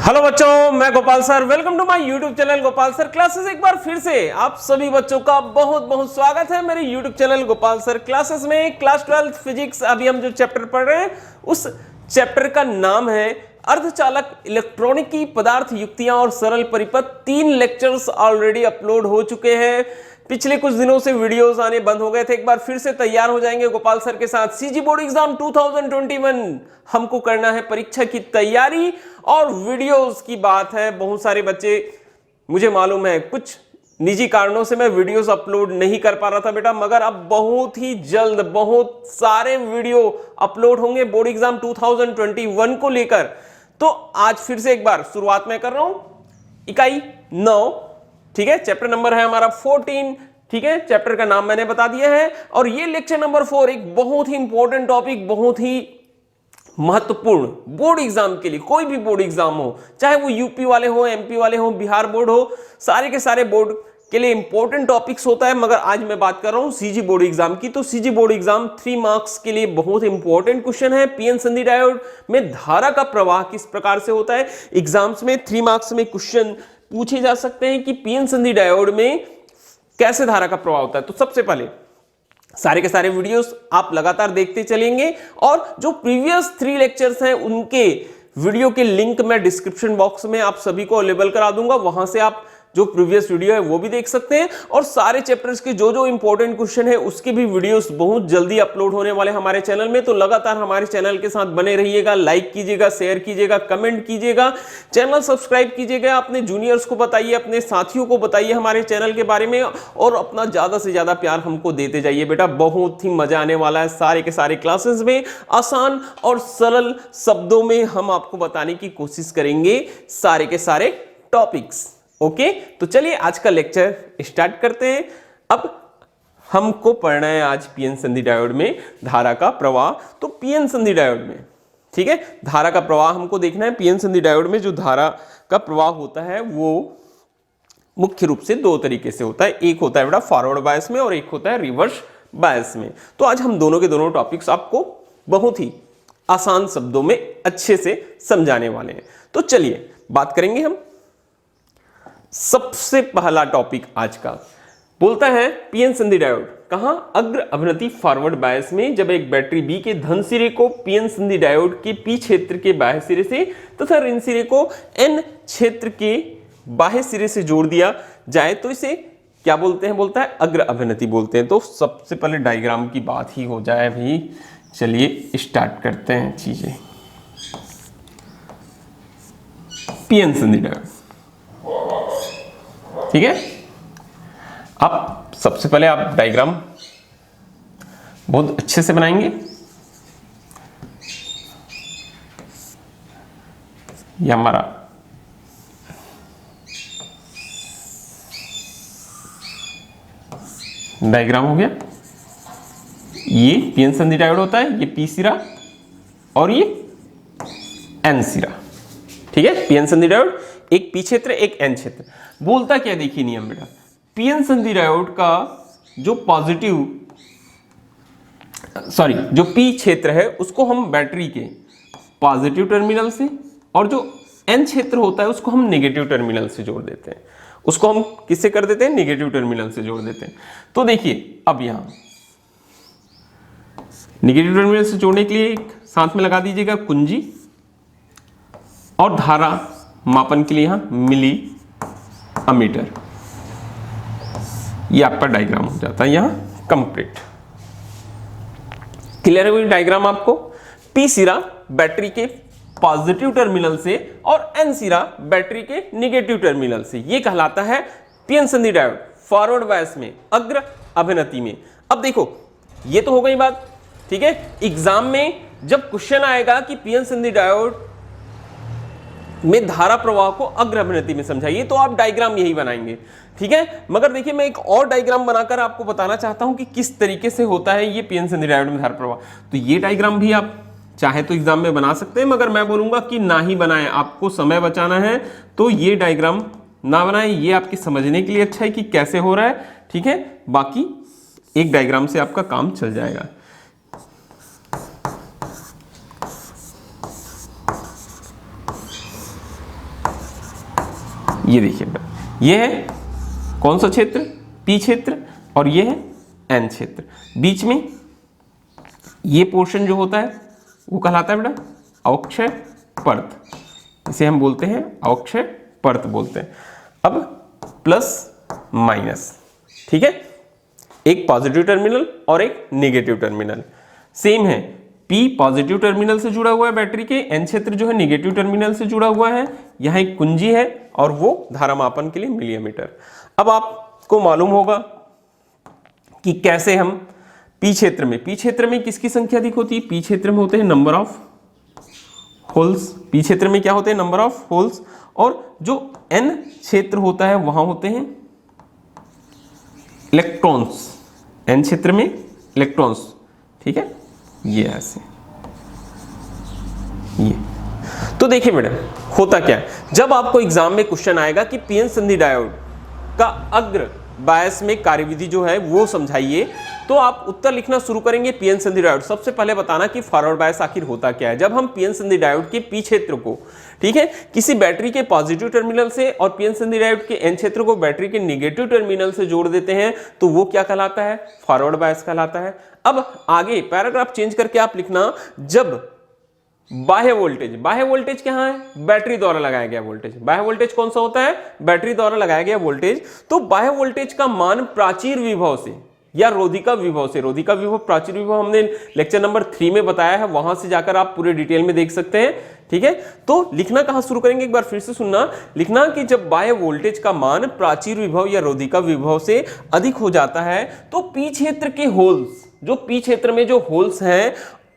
Hello बच्चों, मैं Gopal sir. Welcome to my YouTube channel Gopal sir classes. एक बार फिर से आप सभी बच्चों का बहुत बहुत स्वागत है मेरे YouTube channel Gopal sir classes में। क्लास 12 फिजिक्स, अभी हम जो चैप्टर पढ़ रहे हैं उस चैप्टर का नाम है अर्धचालक, इलेक्ट्रॉनिकी, पदार्थ, युक्तियां और सरल परिपथ। 3 लेक्चर्स ऑलरेडी अपलोड हो चुके हैं। पिछले कुछ दिनों से वीडियोस आने बंद हो गए थे। एक बार फिर से तैयार हो जाएंगे गोपाल सर के साथ। सीजी बोर्ड एग्जाम 2021 हमको करना है, परीक्षा की तैयारी और वीडियोस की बात है। बहुत सारे बच्चे, मुझे मालूम है कुछ निजी कारणों से मैं वीडियोस अपलोड नहीं कर पा रहा था बेटा, मगर अब बहुत ही जल्द बहुत सारे वीडियो अपलोड होंगे बोर्ड एग्जाम 2021 को लेकर। तो आज फिर से एक बार शुरुआत में कर रहा हूं इकाई 9, ठीक है। चैप्टर नंबर है हमारा 14, ठीक है। चैप्टर का नाम मैंने बता दिया है और ये लेक्चर नंबर 4 एक बहुत ही इंपॉर्टेंट टॉपिक, बहुत ही महत्वपूर्ण बोर्ड एग्जाम के लिए। कोई भी बोर्ड एग्जाम हो, चाहे वो यूपी वाले हो, एमपी वाले हो, बिहार बोर्ड हो, सारे के सारे बोर्ड के लिए इंपॉर्टेंट टॉपिक्स होता है। मगर आज मैं बात कर रहा हूं सीजी बोर्ड एग्जाम की। तो सीजी बोर्ड एग्जाम 3 मार्क्स के लिए बहुत इंपॉर्टेंट क्वेश्चन है। पीएन संधि डायोड में धारा का प्रवाह किस प्रकार से होता है। एग्जाम्स में 3 मार्क्स में क्वेश्चन पूछे जा सकते हैं कि पीएन संधि डायोड में कैसे धारा का प्रवाह होता है। तो सबसे पहले सारे के सारे वीडियोस आप लगातार देखते चलेंगे और जो प्रीवियस 3 लेक्चर्स हैं उनके वीडियो के लिंक मैं डिस्क्रिप्शन बॉक्स में आप सभी को अवेलेबल करा दूंगा। वहां से आप जो प्रीवियस वीडियो है वो भी देख सकते हैं और सारे चैप्टर्स के जो जो इंपॉर्टेंट क्वेश्चन है उसके भी वीडियोस बहुत जल्दी अपलोड होने वाले हमारे चैनल में। तो लगातार हमारे चैनल के साथ बने रहिएगा, लाइक कीजिएगा, शेयर कीजिएगा, कमेंट कीजिएगा, चैनल सब्सक्राइब कीजिएगा, अपने जूनियर्स को बताइए, अपने साथियों को बताइए हमारे चैनल के बारे में और अपना ज्यादा से ज्यादा प्यार हमको देते जाइए बेटा। बहुत ही मजा आने वाला है सारे के सारे क्लासेस में। आसान और सरल शब्दों में हम आपको बताने की कोशिश करेंगे सारे के सारे टॉपिक्स। ओके, तो चलिए आज का लेक्चर स्टार्ट करते हैं। अब हमको पढ़ना है आज पीएन संधि डायोड में धारा का प्रवाह। तो पीएन संधि डायोड में, ठीक है, धारा का प्रवाह हमको देखना है। पीएन संधि डायोड में जो धारा का प्रवाह होता है वो मुख्य रूप से 2 तरीके से होता है। एक होता है बेटा फॉरवर्ड बायस में और एक होता है रिवर्स बायस में। तो आज हम दोनों के दोनों टॉपिक्स आपको बहुत ही आसान शब्दों में अच्छे से समझाने वाले हैं। तो चलिए बात करेंगे हम। सबसे पहला टॉपिक आज का बोलता है पीएन संधि डायोड कहां, अग्र अवनति फॉरवर्ड बायस में। जब एक बैटरी बी के धन सिरे को पीएन संधि डायोड के पी क्षेत्र के बाह्य सिरे से तथा ऋण सिरे को एन क्षेत्र के बाह्य सिरे से जोड़ दिया जाए तो इसे क्या बोलते हैं, बोलता है अग्र अवनति बोलते हैं। तो सबसे पहले डायग्राम की बात ही हो जाए भाई। चलिए स्टार्ट करते हैं चीजें। पीएन संधि डायोड, ठीक है। अब सबसे पहले आप डायग्राम बहुत अच्छे से बनाएंगे। ये हमारा डायग्राम हो गया। ये पीएन संधि डायोड होता है, ये पी सिरा और ये एन सिरा, ठीक है। पीएन संधि डायोड एक पी क्षेत्र एक एन क्षेत्र। बोलता क्या, देखिए नियम बेटा। पीएन संधि डायोड का जो जो पी क्षेत्र है उसको हम बैटरी के पॉजिटिव टर्मिनल से और जो एन क्षेत्र होता है उसको हम नेगेटिव टर्मिनल से जोड़ देते हैं। उसको हम किससे कर देते हैं, नेगेटिव टर्मिनल से जोड़ देते हैं। तो देखिए अब यहां नेगेटिव टर्मिनल से जोड़ने के लिए एक साथ में लगा दीजिएगा कुंजी और धारा मापन के लिए यहां मिली अमीटर। ये आपका डायग्राम हो जाता है यहां कंप्लीट। क्लियर है कोई डायग्राम आपको। पी सिरा बैटरी के पॉजिटिव टर्मिनल से और एन सिरा बैटरी के नेगेटिव टर्मिनल से, ये कहलाता है पीएन संधि डायोड फॉरवर्ड बायस में, अग्र अभिनति में। अब देखो ये तो हो गई बात, ठीक है। एग्जाम में जब क्वेश्चन आएगा कि पीएन संधि डायोड में धारा प्रवाह को अग्र अभिनति में समझाइए, तो आप डायग्राम यही बनाएंगे, ठीक है। मगर देखिए मैं एक और डायग्राम बनाकर आपको बताना चाहता हूं कि किस तरीके से होता है ये पीएन संधि डायोड में धारा प्रवाह। तो ये डायग्राम भी आप चाहे तो एग्जाम में बना सकते हैं, मगर मैं बोलूंगा कि ना ही बनाएं, आपको समय बचाना है तो ये डायग्राम ना बनाएं। ये आपके समझने के लिए अच्छा है कि कैसे हो रहा है, ठीक है। बाकी एक डायग्राम से आपका काम चल जाएगा। ये देखिए ये है कौन सा क्षेत्र, पी क्षेत्र, और ये है एन क्षेत्र। बीच में ये पोर्शन जो होता है वो कहलाता है बेटा अवक्षय पर्त, इसे हम बोलते हैं अवक्षय पर्त बोलते हैं। अब प्लस माइनस, ठीक है, एक पॉजिटिव टर्मिनल और एक नेगेटिव टर्मिनल सेम है। P पॉजिटिव टर्मिनल से जुड़ा हुआ है बैटरी के, N क्षेत्र जो है नेगेटिव टर्मिनल से जुड़ा हुआ है। यहाँ एक कुंजी है और वो धारा मापन के लिए मिलीमीटर। अब आपको मालूम होगा कि कैसे हम P क्षेत्र में किसकी संख्या अधिक होती है? P क्षेत्र में होते हैं नंबर ऑफ होल्स। P क्षेत्र में क्या होते हैं? Number of holes. और जो N क्षेत्र होता है वहां होते हैं इलेक्ट्रॉन्स। N क्षेत्र में इलेक्ट्रॉन्स, ठीक है, ये ऐसे ये। तो देखिए मैडम होता क्या है, जब आपको एग्जाम में क्वेश्चन आएगा कि पीएन संधि डायोड का अग्र बायस में कार्यविधि जो है वो समझाइए, तो आप उत्तर लिखना शुरू करेंगे पीएन संधि डायोड। सबसे पहले बताना कि फॉरवर्ड बायस आखिर होता क्या है। जब हम पीएन संधि डायोड के पी क्षेत्र को, ठीक है, किसी बैटरी के पॉजिटिव टर्मिनल से और पीएन संधि डायोड के एन क्षेत्र को बैटरी के नेगेटिव टर्मिनल से जोड़ देते हैं, तो वो क्या कहलाता है? फॉरवर्ड बायस कहलाता है। अब आगे पैराग्राफ चेंज करके आप लिखना, जब बाह्य वोल्टेज क्या है? बैटरी द्वारा लगाया गया वोल्टेज। बाह्य वोल्टेज कौन सा होता है? बैटरी द्वारा लगाया गया वोल्टेज। तो बाह्य वोल्टेज का मान प्राचीर विभव से या रोधिका विभव से, रोधिका विभव प्राचीर विभव हमने लेक्चर नंबर 3 में बताया है, वहां से जाकर आप पूरे डिटेल में देख सकते हैं, ठीक है। तो लिखना कहां शुरू करेंगे, एक बार फिर से सुनना। लिखना कि जब बाह्य वोल्टेज का मान प्राचीर विभव या रोधिका विभव से अधिक हो जाता है, तो पी क्षेत्र के होल्स, जो पी क्षेत्र में जो होल्स हैं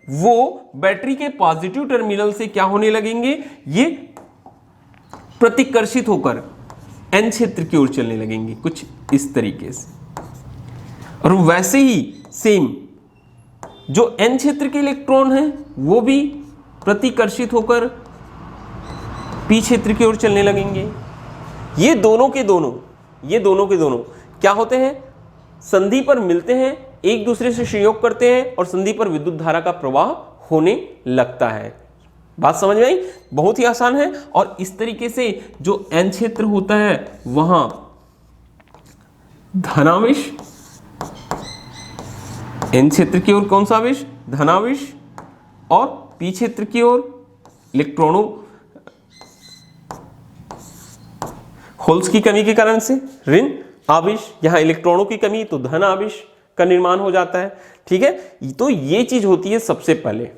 वो बैटरी के पॉजिटिव टर्मिनल से क्या होने लगेंगे? ये प्रतिकर्षित होकर एन क्षेत्र की ओर चलने लगेंगे, कुछ इस तरीके से। और वैसे ही सेम जो एन क्षेत्र के इलेक्ट्रॉन हैं वो भी प्रतिकर्षित होकर पी क्षेत्र की ओर चलने लगेंगे। ये दोनों के दोनों क्या होते हैं? संधि पर मिलते हैं, एक दूसरे से संयोग करते हैं और संधि पर विद्युत धारा का प्रवाह होने लगता है। बात समझ में आई? बहुत ही आसान है। और इस तरीके से जो एन क्षेत्र होता है वहां धनावेश, एन क्षेत्र की ओर कौन सा आवेश? धनावेश, और पी क्षेत्र की ओर इलेक्ट्रॉनों, होल्स की कमी के कारण से ऋण आवेश, यहां इलेक्ट्रॉनों की कमी तो धन आवेश का निर्माण हो जाता है, ठीक है। तो ये चीज होती है सबसे पहले।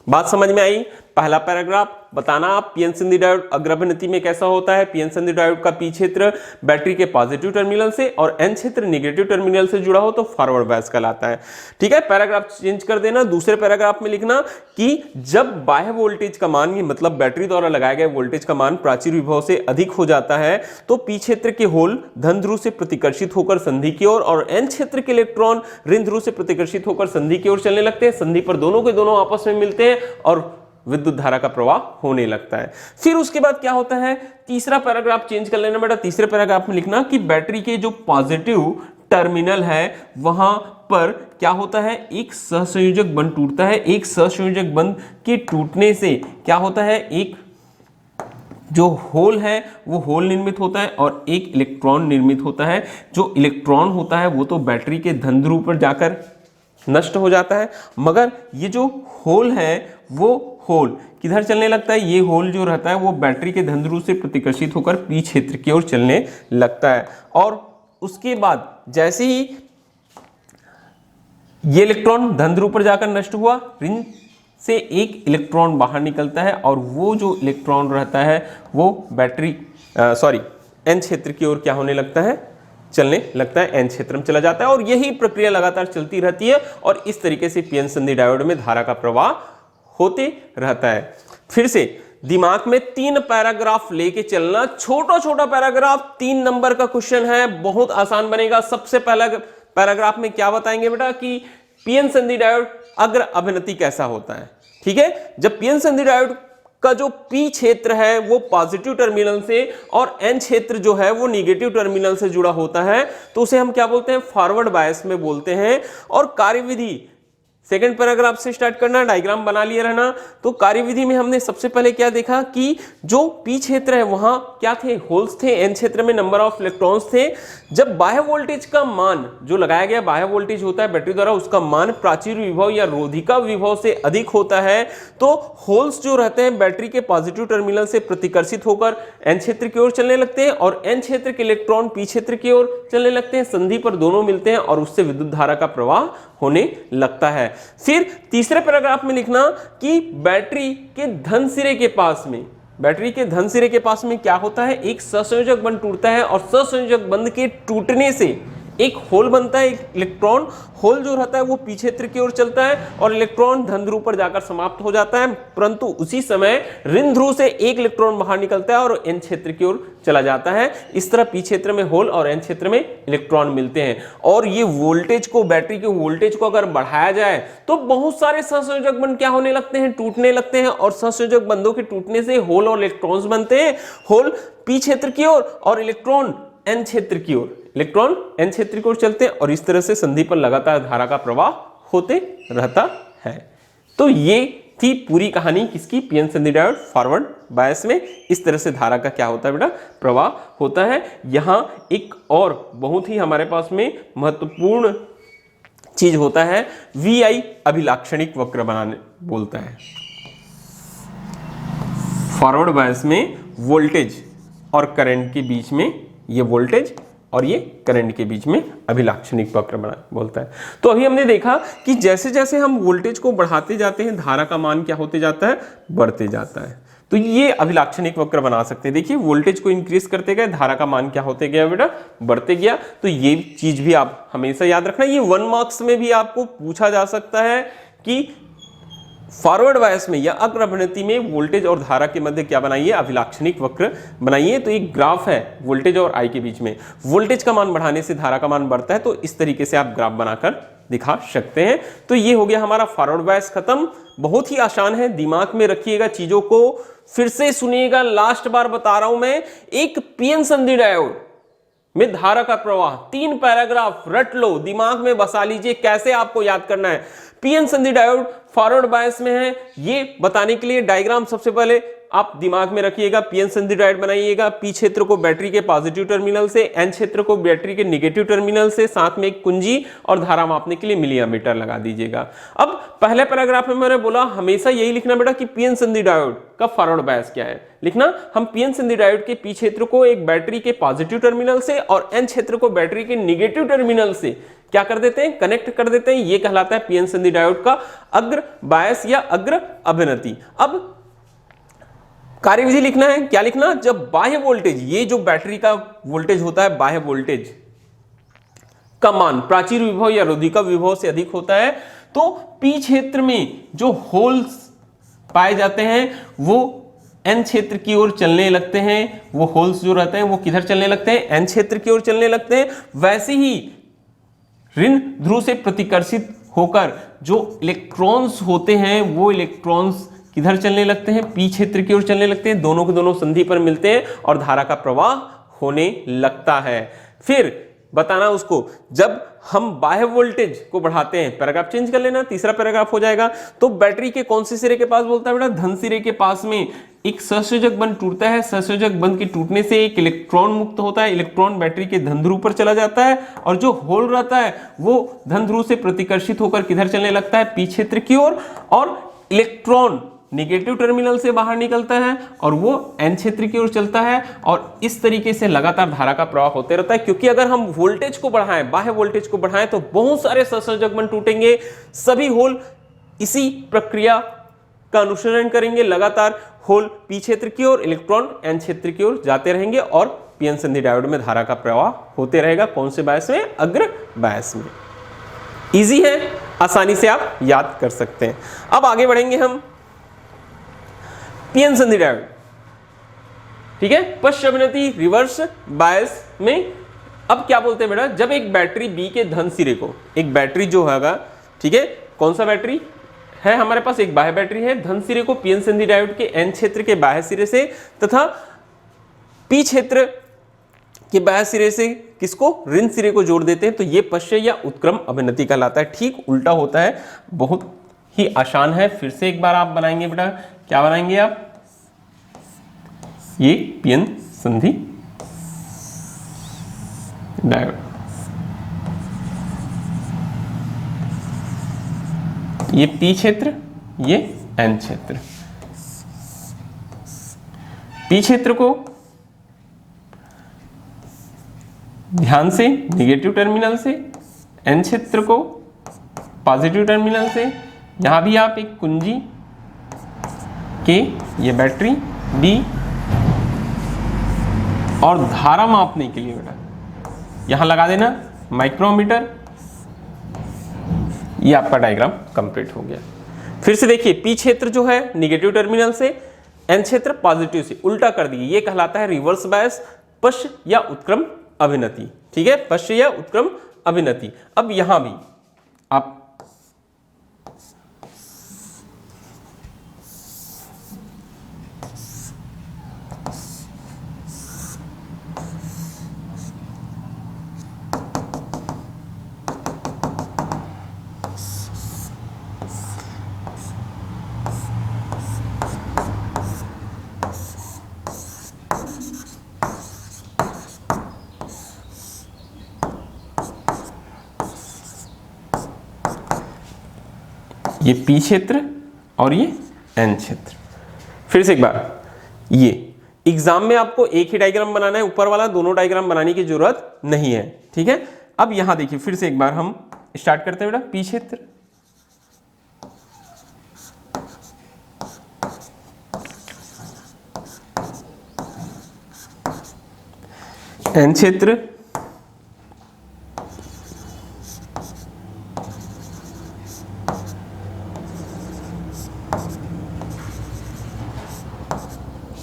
बात समझ में आई? पहला पैराग्राफ बताना आप पीएन संधि डायोड अग्रभ्यनति में कैसा होता है। पीएन संधि डायोड का पी क्षेत्र बैटरी के पॉजिटिव टर्मिनल से और एन क्षेत्र नेगेटिव टर्मिनल से जुड़ा हो तो फॉरवर्ड बायस कहलाता है, ठीक है। पैराग्राफ चेंज कर देना। दूसरे पैराग्राफ में लिखना कि जब बाह्य वोल्टेज का मान, मतलब बैटरी द्वारा लगाए गए वोल्टेज का मान प्राचीर विभव से अधिक हो जाता है, तो पी क्षेत्र के होल धन ध्रुव से प्रतिकर्षित होकर संधि की ओर और एन क्षेत्र के इलेक्ट्रॉन ऋण ध्रुव से प्रतिकर्षित होकर संधि की ओर चलने लगते हैं। संधि पर दोनों के दोनों आपस में मिलते हैं और विद्युत धारा का प्रवाह होने लगता है। फिर उसके बाद क्या होता है? तीसरा पैराग्राफ चेंज कर लेना बेटा। तीसरे पैराग्राफ में लिखना कि बैटरी के जो पॉजिटिव टर्मिनल है वहां पर क्या होता है? एक सहसंयोजक बंध टूटता है। एक सहसंयोजक बंध के टूटने से क्या होता है? एक जो होल है वो होल निर्मित होता है और एक इलेक्ट्रॉन निर्मित होता है। जो इलेक्ट्रॉन होता है वो तो बैटरी के धन ध्रुव पर जाकर नष्ट हो जाता है, मगर ये जो होल है वो होल किधर चलने लगता है? ये होल जो रहता है वो बैटरी के धन ध्रुव से प्रतिकर्षित होकर पी क्षेत्र की ओर चलने लगता है। और उसके बाद जैसे ही ये इलेक्ट्रॉन धन ध्रुव पर जाकर नष्ट हुआ, ऋण से एक इलेक्ट्रॉन बाहर निकलता है और वो जो इलेक्ट्रॉन रहता है वो बैटरी एन क्षेत्र की ओर क्या होने लगता है? चलने लगता है, एन क्षेत्र में चला जाता है। और यही प्रक्रिया लगातार चलती रहती है और इस तरीके से पीएन संधि डायोड में धारा का प्रवाह होते रहता है। फिर से दिमाग में 3 पैराग्राफ लेके चलना। छोटा छोटा पैराग्राफ, 3 नंबर का क्वेश्चन है, बहुत आसान बनेगा। सबसे पहला पैराग्राफ में क्या बताएंगे बेटा कि पीएन संधि डायोड अग्र अभिनति कैसा होता है, ठीक है। जब पीएन संधि डायोड का जो पी क्षेत्र है वो पॉजिटिव टर्मिनल से और एन क्षेत्र जो है वो नेगेटिव टर्मिनल से जुड़ा होता है, तो उसे हम क्या बोलते हैं? फॉरवर्ड बायस में बोलते हैं। और कार्यविधि सेकंड पैराग्राफ से स्टार्ट करना, डायग्राम बना लिए रहना। तो कार्यविधि में हमने सबसे पहले क्या देखा कि जो पी क्षेत्र है वहां क्या थे, होल्स थे, एन क्षेत्र में नंबर ऑफ इलेक्ट्रॉन्स थे। जब बाह्य वोल्टेज का मान जो लगाया गया बाह्य वोल्टेज होता है बैटरी द्वारा, उसका मान प्राचीर विभव या रोधिका विभव से अधिक होता है, तो होल्स जो रहते हैं बैटरी के पॉजिटिव टर्मिनल से प्रतिकर्षित होकर एन क्षेत्र की ओर चलने लगते हैं और एन क्षेत्र के इलेक्ट्रॉन पी क्षेत्र की ओर चलने लगते हैं, संधि पर दोनों मिलते हैं और उससे विद्युत धारा का प्रवाह होने लगता है। फिर तीसरे पैराग्राफ में लिखना कि बैटरी के धन सिरे के पास में क्या होता है, एक सहसंयोजक बंध टूटता है और सहसंयोजक बंध के टूटने से एक होल बनता है, एक इलेक्ट्रॉन होल जो रहता है वो पी क्षेत्र की ओर चलता है और इलेक्ट्रॉन धन ध्रुव पर जाकर समाप्त हो जाता है, परंतु उसी समय ऋण ध्रुव से एक इलेक्ट्रॉन बाहर निकलता है और एन क्षेत्र की ओर चला जाता है। इस तरह पी क्षेत्र में होल और एन क्षेत्र में इलेक्ट्रॉन मिलते हैं। और ये वोल्टेज को, बैटरी के वोल्टेज को अगर बढ़ाया जाए तो बहुत सारे सहसंयोजक बंध क्या होने लगते हैं, टूटने लगते हैं और सहसंयोजक बंधों के टूटने से होल और इलेक्ट्रॉन्स बनते हैं। होल पी क्षेत्र की ओर और इलेक्ट्रॉन एन क्षेत्र की ओर चलते हैं और इस तरह से संधि पर लगातार धारा का प्रवाह होते रहता है। तो ये थी पूरी कहानी किसकी, पीएन संधि डायोड फॉरवर्ड बायस में इस तरह से धारा का क्या होता है बेटा, प्रवाह होता है। यहां एक और बहुत ही हमारे पास में महत्वपूर्ण चीज होता है, VI अभिलाक्षणिक वक्र बनाने बोलता है। फॉरवर्ड बायस में वोल्टेज और करंट के बीच में, ये वोल्टेज और ये करंट के बीच में अभिलाक्षणिक वक्र बना बोलता है। तो अभी हमने देखा कि जैसे जैसे हम वोल्टेज को बढ़ाते जाते हैं धारा का मान क्या होते जाता है, बढ़ते जाता है। तो ये अभिलाक्षणिक वक्र बना सकते हैं। देखिए वोल्टेज को इंक्रीज करते गए धारा का मान क्या होते गया बेटा, बढ़ते गया। तो ये चीज भी आप हमेशा याद रखना, ये 1 मार्क्स में भी आपको पूछा जा सकता है कि फॉरवर्ड बायस में या अग्रभ्रमणति में वोल्टेज और धारा के मध्य क्या बनाइए, अभिलाक्षणिक वक्र बनाइए। तो एक ग्राफ है वोल्टेज और आई के बीच में, वोल्टेज का मान बढ़ाने से धारा का मान बढ़ता है, तो इस तरीके से आप ग्राफ बनाकर दिखा सकते हैं। तो ये हो गया हमारा फॉरवर्ड बायस खत्म। बहुत ही आसान है, दिमाग में रखिएगा चीजों को, फिर से सुनिएगा, लास्ट बार बता रहा हूं मैं। एक पीएन संधि डायोड में धारा का प्रवाह, 3 पैराग्राफ रट लो, दिमाग में बसा लीजिए कैसे आपको याद करना है। पीएन संधि डायोड फॉरवर्ड बायस में है, ये बताने के लिए डायग्राम सबसे पहले आप दिमाग में रखिएगा। पीएन संधि डायोड बनाइएगा, पी क्षेत्र को बैटरी के पॉजिटिव टर्मिनल से, एन क्षेत्र को बैटरी के नेगेटिव टर्मिनल से, साथ में एक कुंजी और धारा मापने के लिए मिलीमीटर लगा दीजिएगा। अब पहले पैराग्राफ में मैंने बोला हमेशा यही लिखना बेटा कि पीएन संधि डायोड का फॉरवर्ड बायस क्या है। लिखना, हम पीएन संधि डायोड के पी क्षेत्र को एक बैटरी के पॉजिटिव टर्मिनल से और एन क्षेत्र को बैटरी के नेगेटिव टर्मिनल से क्या कर देते हैं, कनेक्ट कर देते हैं। ये कहलाता है पीएन संधि डायोड का अग्र बायस या अग्र अभिनति। अब कार्यविधि लिखना है, क्या लिखना, जब बाह्य वोल्टेज, ये जो बैटरी का वोल्टेज होता है बाह्य वोल्टेज का मान प्राचीर विभव या रोधिका विभव से अधिक होता है, तो पी क्षेत्र में जो होल्स पाए जाते हैं वो एन क्षेत्र की ओर चलने लगते हैं। वो होल्स जो रहते हैं वो किधर चलने लगते हैं, एन क्षेत्र की ओर चलने लगते हैं। वैसे ही ऋण ध्रुव से प्रतिकर्षित होकर जो इलेक्ट्रॉन्स होते हैं वो इलेक्ट्रॉन्स किधर चलने लगते हैं, पी क्षेत्र की ओर चलने लगते हैं। दोनों के दोनों संधि पर मिलते हैं और धारा का प्रवाह होने लगता है। फिर बताना उसको, जब हम बाह्य वोल्टेज को बढ़ाते हैं, पैराग्राफ चेंज कर लेना, तीसरा पैराग्राफ हो जाएगा। तो बैटरी के कौन से सिरे के पास बोलता है बेटा, धन सिरे के पास में एक सहसंयोजक बंध टूटता है। सहसंयोजक बंध के टूटने से एक इलेक्ट्रॉन मुक्त होता है। इलेक्ट्रॉन बैटरी के धन ध्रुव पर चला जाता है और जो होल रहता है वो धन ध्रुव से प्रतिकर्षित होकर किधर चलने लगता है, पी क्षेत्र की ओर, और इलेक्ट्रॉन नेगेटिव टर्मिनल से बाहर निकलता है और वो एन क्षेत्र की ओर चलता है। और इस तरीके से लगातार धारा का प्रवाह होते रहता है। क्योंकि अगर हम वोल्टेज को बढ़ाएं, बाह्य वोल्टेज को बढ़ाएं, तो बहुत सारे सहसंयोजक बंध टूटेंगे, सभी होल इसी प्रक्रिया का अनुसरण करेंगे। लगातार होल पी क्षेत्र की ओर, इलेक्ट्रॉन एन क्षेत्र की ओर जाते रहेंगे और पीएन संधि डायोड में धारा का प्रवाह होते रहेगा। कौन से बायस में, अग्र बायस में। इजी है, आसानी से आप याद कर सकते हैं। अब आगे बढ़ेंगे हम पीएन संधि डायोड, ठीक है, पश्च अभिनति रिवर्स बायस में। अब क्या बोलते हैं बेटा, जब एक बैटरी बी के धन सिरे को, एक बैटरी जो होगा, ठीक है, कौन सा बैटरी है हमारे पास, एक बाह्य बैटरी है, धन सिरे को पीएन संधि डायोड के एन क्षेत्र के बाह्य सिरे से तथा पी क्षेत्र कि बाह्य सिरे से किसको, ऋण सिरे को जोड़ देते हैं तो ये पश्च या उत्क्रम अभिनति कहलाता है। ठीक उल्टा होता है, बहुत ही आसान है। फिर से एक बार आप बनाएंगे बेटा, क्या बनाएंगे आप, ये पीएन संधि डायोड, ये पी क्षेत्र, ये एन क्षेत्र। पी क्षेत्र को ध्यान से निगेटिव टर्मिनल से, एन क्षेत्र को पॉजिटिव टर्मिनल से, यहां भी आप एक कुंजी के, ये बैटरी बी, और धारा मापने के लिए बेटा यहां लगा देना माइक्रोमीटर। ये आपका डायग्राम कंप्लीट हो गया। फिर से देखिए, पी क्षेत्र जो है निगेटिव टर्मिनल से, एन क्षेत्र पॉजिटिव से, उल्टा कर दिए, ये कहलाता है रिवर्स बायस, पश्च या उत्क्रम अभिनति। ठीक है, पश्च या उत्क्रम अभिनति। अब यहां भी आप ये पी क्षेत्र और ये एन क्षेत्र। फिर से एक बार, ये एग्जाम में आपको एक ही डायग्राम बनाना है, ऊपर वाला दोनों डायग्राम बनाने की जरूरत नहीं है। ठीक है, अब यहां देखिए, फिर से एक बार हम स्टार्ट करते हैं बेटा। पी क्षेत्र, एन क्षेत्र,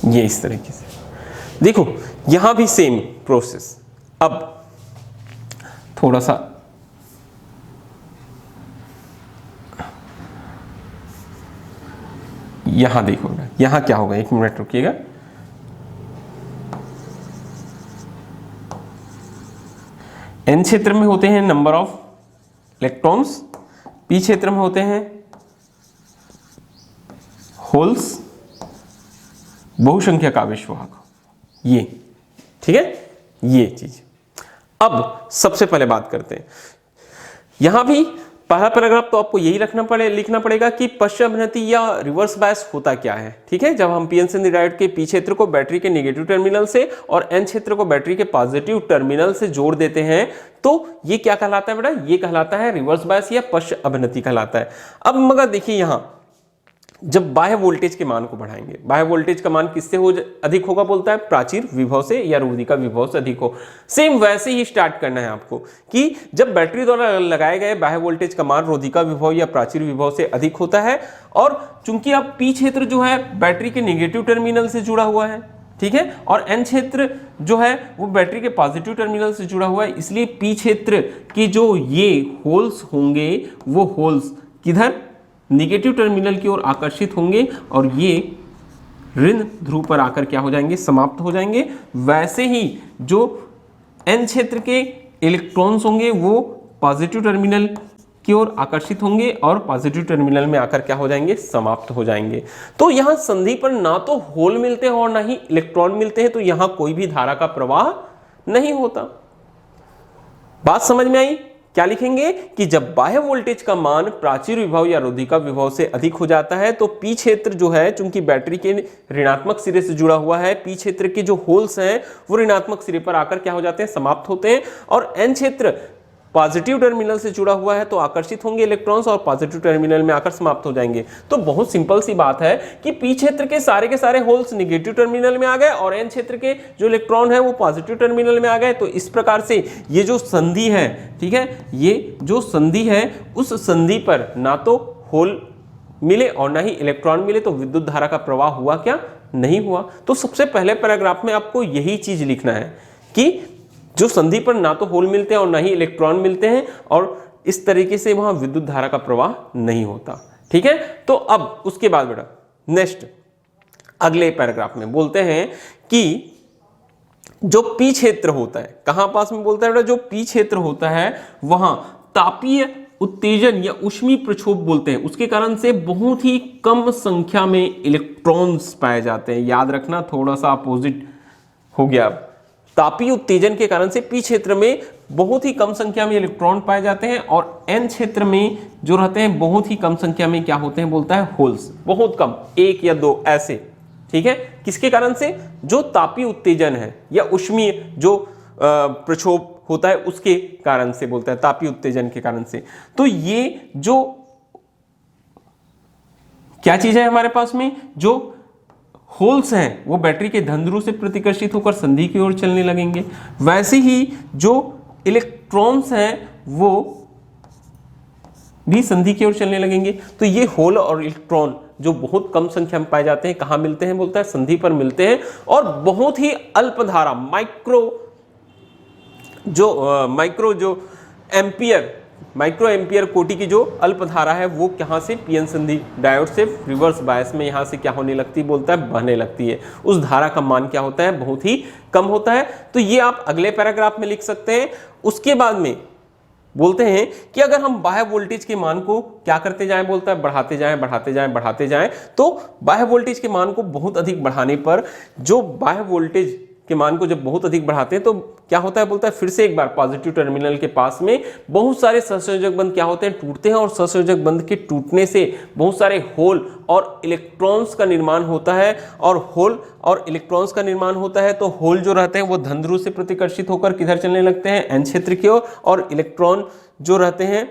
ये इस तरीके से देखो, यहां भी सेम प्रोसेस। अब थोड़ा सा यहां देखो, यहां क्या होगा, एक मिनट रुकिएगा। एन क्षेत्र में होते हैं नंबर ऑफ इलेक्ट्रॉन्स, पी क्षेत्र में होते हैं होल्स, बहुसंख्यक आवेशवाहक, ये। ठीक है, ये चीज। अब सबसे पहले बात करते हैं, यहां भी पहला पैराग्राफ तो आपको यही लिखना पड़ेगा कि पश्च अभिनति या रिवर्स बायस होता क्या है। ठीक है, जब हम पीएन संधि डायोड के पी क्षेत्र को बैटरी के नेगेटिव टर्मिनल से और एन क्षेत्र को बैटरी के पॉजिटिव टर्मिनल से जोड़ देते हैं तो ये क्या कहलाता है बेटा, ये कहलाता है रिवर्स बायस या पश्च अभिनति कहलाता है। अब मगर देखिए, यहां जब बाह्य वोल्टेज के मान को बढ़ाएंगे, बाह्य वोल्टेज का मान किससे अधिक होगा बोलता है, प्राचीर विभव से या रोधिका विभव से अधिक हो। सेम वैसे ही स्टार्ट करना है आपको कि जब बैटरी द्वारा लगाए गए बाह्य वोल्टेज का मान रोधिका विभव या प्राचीर विभव से अधिक होता है, और चूंकि अब पी क्षेत्र जो है बैटरी के नेगेटिव टर्मिनल से जुड़ा हुआ है, ठीक है, और एन क्षेत्र जो है वो बैटरी के पॉजिटिव टर्मिनल से जुड़ा हुआ है, इसलिए पी क्षेत्र की जो ये होल्स होंगे वो होल्स किधर, नेगेटिव टर्मिनल की ओर आकर्षित होंगे और ये ऋण ध्रुव पर आकर क्या हो जाएंगे, समाप्त हो जाएंगे। वैसे ही जो एन क्षेत्र के इलेक्ट्रॉन्स होंगे वो पॉजिटिव टर्मिनल की ओर आकर्षित होंगे और पॉजिटिव टर्मिनल में आकर क्या हो जाएंगे, समाप्त हो जाएंगे। तो यहां संधि पर ना तो होल मिलते हैं और ना ही इलेक्ट्रॉन मिलते हैं, तो यहां कोई भी धारा का प्रवाह नहीं होता। बात समझ में आई? क्या लिखेंगे कि जब बाह्य वोल्टेज का मान प्राचीर विभव या रोधिका विभव से अधिक हो जाता है तो पी क्षेत्र जो है, चूंकि बैटरी के ऋणात्मक सिरे से जुड़ा हुआ है, पी क्षेत्र के जो होल्स हैं वो ऋणात्मक सिरे पर आकर क्या हो जाते हैं, समाप्त होते हैं, और एन क्षेत्र पॉजिटिव टर्मिनल से जुड़ा हुआ है तो आकर्षित होंगे इलेक्ट्रॉन्स और पॉजिटिव टर्मिनल में आकर समाप्त हो जाएंगे। तो बहुत सिंपल सी बात है कि पी क्षेत्र के सारे होल्स नेगेटिव टर्मिनल में आ गए और एन क्षेत्र के जो इलेक्ट्रॉन है वो पॉजिटिव टर्मिनल में आ गए। तो इस प्रकार से ये जो संधि है, ठीक है, ये जो संधि है उस संधि पर ना तो होल मिले और ना ही इलेक्ट्रॉन मिले, तो विद्युत धारा का प्रवाह हुआ क्या, नहीं हुआ। तो सबसे पहले पैराग्राफ में आपको यही चीज लिखना है कि जो संधि पर ना तो होल मिलते हैं और ना ही इलेक्ट्रॉन मिलते हैं और इस तरीके से वहां विद्युत धारा का प्रवाह नहीं होता। ठीक है, तो अब उसके बाद बेटा नेक्स्ट अगले पैराग्राफ में बोलते हैं कि जो पी क्षेत्र होता है, कहां पास में बोलता है बेटा, जो पी क्षेत्र होता है वहां तापीय उत्तेजन या ऊष्मीय प्रक्षोभ बोलते हैं, उसके कारण से बहुत ही कम संख्या में इलेक्ट्रॉन्स पाए जाते हैं। याद रखना, थोड़ा सा अपोजिट हो गया। तापीय उत्तेजन के कारण से पी क्षेत्र में बहुत ही कम संख्या में इलेक्ट्रॉन पाए जाते हैं और एन क्षेत्र में जो रहते हैं बहुत ही कम संख्या में क्या होते हैं बोलता है, होल्स, बहुत कम, एक या दो ऐसे। ठीक है, किसके कारण से, जो तापीय उत्तेजन है या ऊष्मीय जो प्रक्षोभ होता है उसके कारण से बोलता है, तापीय उत्तेजन के कारण से। तो ये जो क्या चीज है हमारे पास में, जो होल्स हैं वो बैटरी के धन ध्रुव से प्रतिकर्षित होकर संधि की ओर चलने लगेंगे। वैसे ही जो इलेक्ट्रॉन्स हैं वो भी संधि की ओर चलने लगेंगे। तो ये होल और इलेक्ट्रॉन जो बहुत कम संख्या में पाए जाते हैं, कहां मिलते हैं बोलता है, संधि पर मिलते हैं। और बहुत ही अल्प धारा माइक्रो एम्पियर कोटि की जो अल्प धारा है वो कहां से, पीएन संधि डायोड से रिवर्स बायस में यहां से क्या होने लगती है बोलता है, बहने लगती है। उस धारा का मान क्या होता है, बहुत ही कम होता है। तो ये आप अगले पैराग्राफ में लिख सकते हैं। उसके बाद में बोलते हैं कि अगर हम बाह्य वोल्टेज के मान को क्या करते जाएं बोलता है, बढ़ाते जाएं, तो बाह्य वोल्टेज के मान को बहुत अधिक बढ़ाने पर, जो बाह्य वोल्टेज के मान को जब बहुत अधिक बढ़ाते हैं तो क्या होता है बोलता है, फिर से एक बार पॉजिटिव टर्मिनल के पास में बहुत सारे सहसंयोजक बंध क्या होते हैं, टूटते हैं। और सहसंयोजक बंध के टूटने से बहुत सारे होल और इलेक्ट्रॉन्स का निर्माण होता है। और होल और इलेक्ट्रॉन्स का निर्माण होता है तो होल जो रहते हैं वो धन ध्रुव से प्रतिकर्षित होकर किधर चलने लगते हैं, एन क्षेत्र की ओर। और इलेक्ट्रॉन जो रहते हैं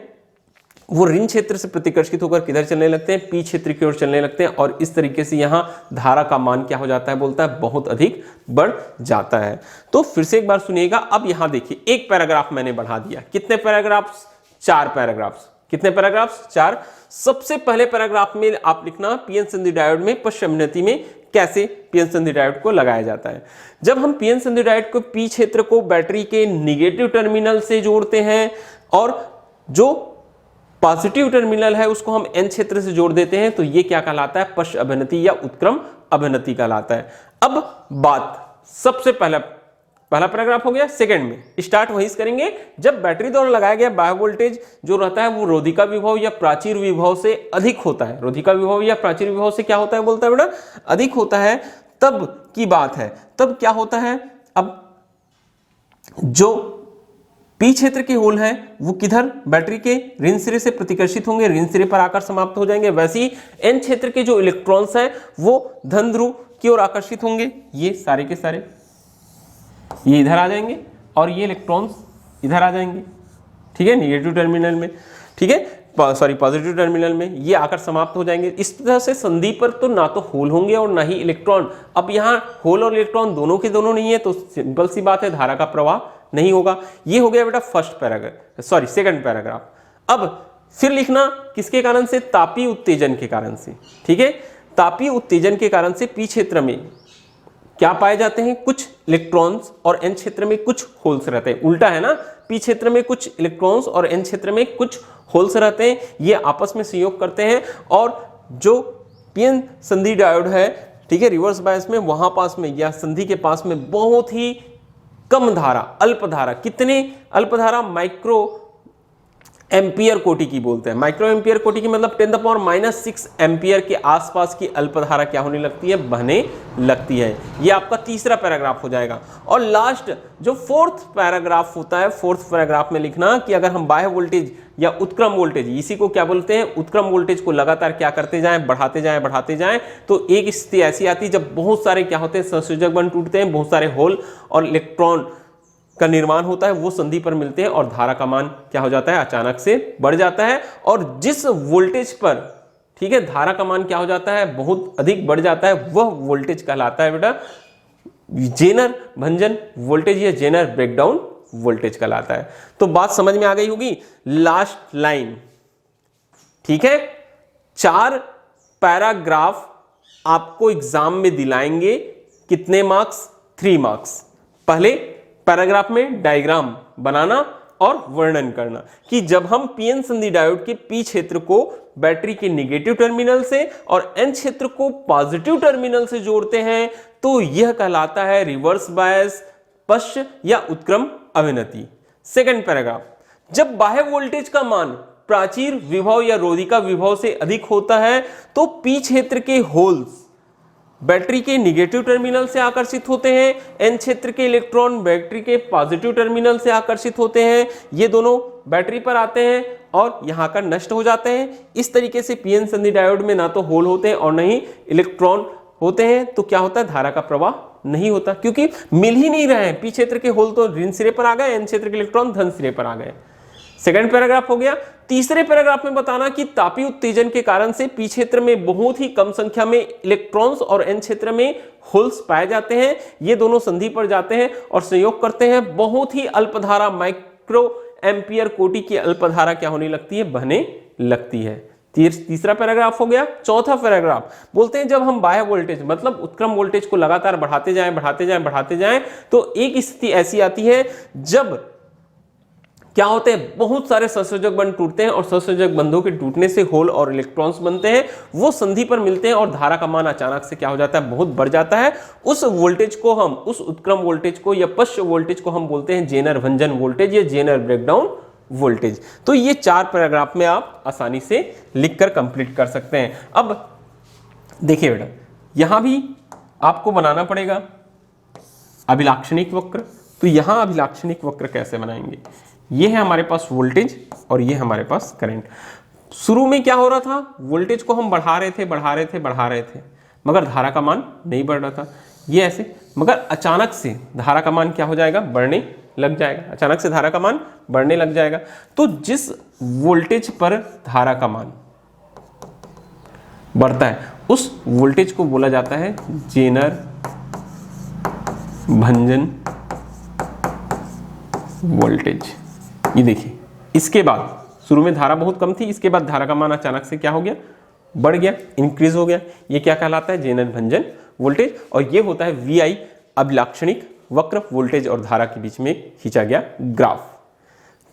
वो ऋण क्षेत्र से प्रतिकर्षित होकर किधर चलने लगते हैं, पी क्षेत्र की ओर चलने लगते हैं। और इस तरीके से यहां धारा का मान क्या हो जाता है बोलता है, बहुत अधिक बढ़ जाता है। तो फिर से एक बार सुनिएगा। अब यहां देखिए, एक पैराग्राफ मैंने बढ़ा दिया। कितने पैराग्राफ्स, 4 पैराग्राफ्स। कितने पैराग्राफ्स, 4। सबसे पहले पैराग्राफ में आप लिखना पीएन संधि डायोड में पश्चिमनति में कैसे पीएन संधि डायोड को लगाया जाता है। जब हम पीएन संधि डायोड को पी क्षेत्र को बैटरी के निगेटिव टर्मिनल से जोड़ते हैं और जो पॉजिटिव टर्मिनल है उसको हम एन क्षेत्र से जोड़ देते हैं, तो ये क्या कहलाता है, पश्च अभिनति या उत्क्रम अभिनति कहलाता है। अब बात सबसे पहला पैराग्राफ हो गया। सेकंड में स्टार्ट वहीं से करेंगे, जब बैटरी द्वारा लगाया गया बाह्य वोल्टेज जो रहता है वो रोधिका विभव या प्राचीर विभव से अधिक होता है। रोधिका विभव या प्राचीर विभव से क्या होता है बोलता है बेटा, अधिक होता है। तब की बात है, तब क्या होता है, अब जो पी क्षेत्र के होल हैं वो किधर, बैटरी के ऋण सिरे से प्रतिकर्षित होंगे, ऋण सिरे पर आकर समाप्त हो जाएंगे। वैसे ही एन क्षेत्र के जो इलेक्ट्रॉन्स हैं वो धन ध्रुव की ओर आकर्षित होंगे। ये सारे के सारे ये इधर आ जाएंगे और ये इलेक्ट्रॉन्स इधर आ जाएंगे। ठीक है, निगेटिव टर्मिनल में, ठीक है, सॉरी पॉजिटिव टर्मिनल में ये आकर समाप्त हो जाएंगे। इस तरह से संधि पर तो ना तो होल होंगे और ना ही इलेक्ट्रॉन। अब यहाँ होल और इलेक्ट्रॉन दोनों के दोनों नहीं है तो सिंपल सी बात है, धारा का प्रवाह नहीं होगा। ये हो गया बेटा सेकंड पैराग्राफ। अब फिर लिखना किसके कारण से, तापीय उत्तेजन के कारण से। ठीक है, तापीय उत्तेजन के कारण से पी क्षेत्र में क्या पाए जाते हैं, कुछ इलेक्ट्रॉन्स और एन क्षेत्र में कुछ होल्स रहते हैं। उल्टा है ना, पी क्षेत्र में कुछ इलेक्ट्रॉन्स और एन क्षेत्र में कुछ होल्स रहते हैं। ये आपस में संयोग करते हैं और जो पीएन संधि डायोड है, ठीक है, रिवर्स बायस में, वहां पास में या संधि के पास में बहुत ही कम धारा, अल्प धारा, कितने अल्प धारा, माइक्रो एम्पियर कोटि की बोलते हैं। माइक्रो एम्पियर कोटि की मतलब 10⁻⁶ एम्पियर के आसपास की अल्प धारा क्या होने लगती है, बहने लगती है। ये आपका तीसरा पैराग्राफ हो जाएगा। और लास्ट जो फोर्थ पैराग्राफ होता है, फोर्थ पैराग्राफ में लिखना कि अगर हम बाह्य वोल्टेज या उत्क्रम वोल्टेज, इसी को क्या बोलते हैं, उत्क्रम वोल्टेज को लगातार क्या करते जाएं, बढ़ाते जाएं, तो एक स्थिति ऐसी आती है जब बहुत सारे क्या होते हैं, सहसंयोजक बंध टूटते हैं, बहुत सारे होल और इलेक्ट्रॉन का निर्माण होता है, वो संधि पर मिलते हैं और धारा का मान क्या हो जाता है, अचानक से बढ़ जाता है। और जिस वोल्टेज पर, ठीक है, धारा का मान क्या हो जाता है, बहुत अधिक बढ़ जाता है, वह वोल्टेज कहलाता है बेटा जेनर भंजन वोल्टेज या जेनर ब्रेकडाउन वोल्टेज कहलाता है। तो बात समझ में आ गई होगी। लास्ट लाइन, ठीक है, 4 पैराग्राफ आपको एग्जाम में दिलाएंगे। कितने मार्क्स, 3 मार्क्स। पहले पैराग्राफ में डायग्राम बनाना और वर्णन करना कि जब हम पीएन संधि डायोड के पी क्षेत्र को बैटरी के निगेटिव टर्मिनल से और एन क्षेत्र को पॉजिटिव टर्मिनल से जोड़ते हैं तो यह कहलाता है रिवर्स बायस पश्च या उत्क्रम अवनति। सेकंड पैराग्राफ, जब बाह्य वोल्टेज का मान प्राचीर विभव या रोधिका विभव से अधिक होता है तो पी क्षेत्र के होल्स बैटरी के निगेटिव टर्मिनल से आकर्षित होते हैं, एन क्षेत्र के इलेक्ट्रॉन बैटरी के पॉजिटिव टर्मिनल से आकर्षित होते हैं, ये दोनों बैटरी पर आते हैं और यहां का नष्ट हो जाते हैं। इस तरीके से पीएन संधि डायोड में ना तो होल होते हैं और ना ही इलेक्ट्रॉन होते हैं, तो क्या होता है, धारा का प्रवाह नहीं होता, क्योंकि मिल ही नहीं रहे हैं। पी क्षेत्र के होल तो ऋण सिरे पर आ गए, एन क्षेत्र के इलेक्ट्रॉन धन सिरे पर आ गए। सेकंड पैराग्राफ हो गया। तीसरे पैराग्राफ में बताना कि तापीय उत्तेजन के कारण से पी क्षेत्र में बहुत ही कम संख्या में इलेक्ट्रॉन्स और एन क्षेत्र में होल्स पाए जाते हैं। ये दोनों संधि पर जाते हैं और संयोग करते हैं, बहुत ही अल्पधारा माइक्रो एम्पियर कोटि की अल्पधारा क्या होने लगती है, बहने लगती है। तीसरा पैराग्राफ हो गया। चौथा पैराग्राफ बोलते हैं जब हम बाह्य वोल्टेज मतलब उत्क्रम वोल्टेज को लगातार बढ़ाते जाएं तो एक स्थिति ऐसी आती है जब क्या होते हैं, बहुत सारे सहसंयोजक बंध टूटते हैं और सहसंयोजक बंधों के टूटने से होल और इलेक्ट्रॉन्स बनते हैं, वो संधि पर मिलते हैं और धारा का मान अचानक से क्या हो जाता है, बहुत बढ़ जाता है। उस वोल्टेज को हम, उस उत्क्रम वोल्टेज को या पश्च वोल्टेज को हम बोलते हैं जेनर भंजन वोल्टेज या जेनर ब्रेकडाउन वोल्टेज। तो ये 4 पैराग्राफ में आप आसानी से लिखकर कंप्लीट कर सकते हैं। अब देखिए बेटा, यहां भी आपको बनाना पड़ेगा अभिलाक्षणिक वक्र। तो यहां अभिलाक्षणिक वक्र कैसे बनाएंगे, ये है हमारे पास वोल्टेज और ये हमारे पास करंट। शुरू में क्या हो रहा था, वोल्टेज को हम बढ़ा रहे थे, मगर धारा का मान नहीं बढ़ रहा था, ये ऐसे, मगर अचानक से धारा का मान क्या हो जाएगा, बढ़ने लग जाएगा। अचानक से धारा का मान बढ़ने लग जाएगा। तो जिस वोल्टेज पर धारा का मान बढ़ता है उस वोल्टेज को बोला जाता है जेनर भंजन वोल्टेज। ये देखिए, इसके बाद शुरू में धारा बहुत कम थी, इसके बाद धारा का मान अचानक से क्या हो गया, बढ़ गया, इंक्रीज हो गया। ये क्या कहलाता है, जेनर भंजन वोल्टेज। और ये होता है VI अभिलाक्षणिक वक्र, वोल्टेज और धारा के बीच में खींचा गया ग्राफ।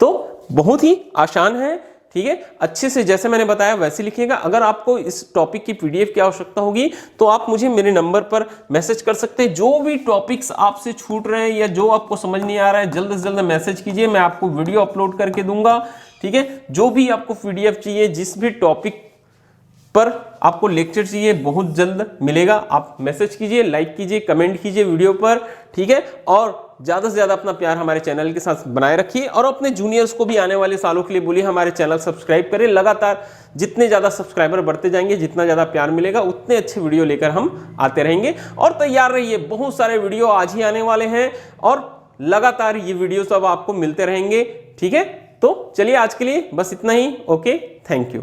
तो बहुत ही आसान है, ठीक है। अच्छे से जैसे मैंने बताया वैसे लिखिएगा। अगर आपको इस टॉपिक की PDF की आवश्यकता होगी तो आप मुझे मेरे नंबर पर मैसेज कर सकते हैं। जो भी टॉपिक्स आपसे छूट रहे हैं या जो आपको समझ नहीं आ रहा है, जल्द से जल्द मैसेज कीजिए, मैं आपको वीडियो अपलोड करके दूंगा, ठीक है। जो भी आपको PDF चाहिए, जिस भी टॉपिक पर आपको लेक्चर चाहिए, बहुत जल्द मिलेगा। आप मैसेज कीजिए, लाइक कीजिए, कमेंट कीजिए वीडियो पर, ठीक है। और ज्यादा से ज्यादा अपना प्यार हमारे चैनल के साथ बनाए रखिए और अपने जूनियर्स को भी आने वाले सालों के लिए बोलिए हमारे चैनल सब्सक्राइब करें। लगातार जितने ज्यादा सब्सक्राइबर बढ़ते जाएंगे, जितना ज्यादा प्यार मिलेगा, उतने अच्छे वीडियो लेकर हम आते रहेंगे। और तैयार रहिए, बहुत सारे वीडियो आज ही आने वाले हैं और लगातार ये वीडियो सब आपको मिलते रहेंगे, ठीक है। तो चलिए आज के लिए बस इतना ही। Okay, thank you.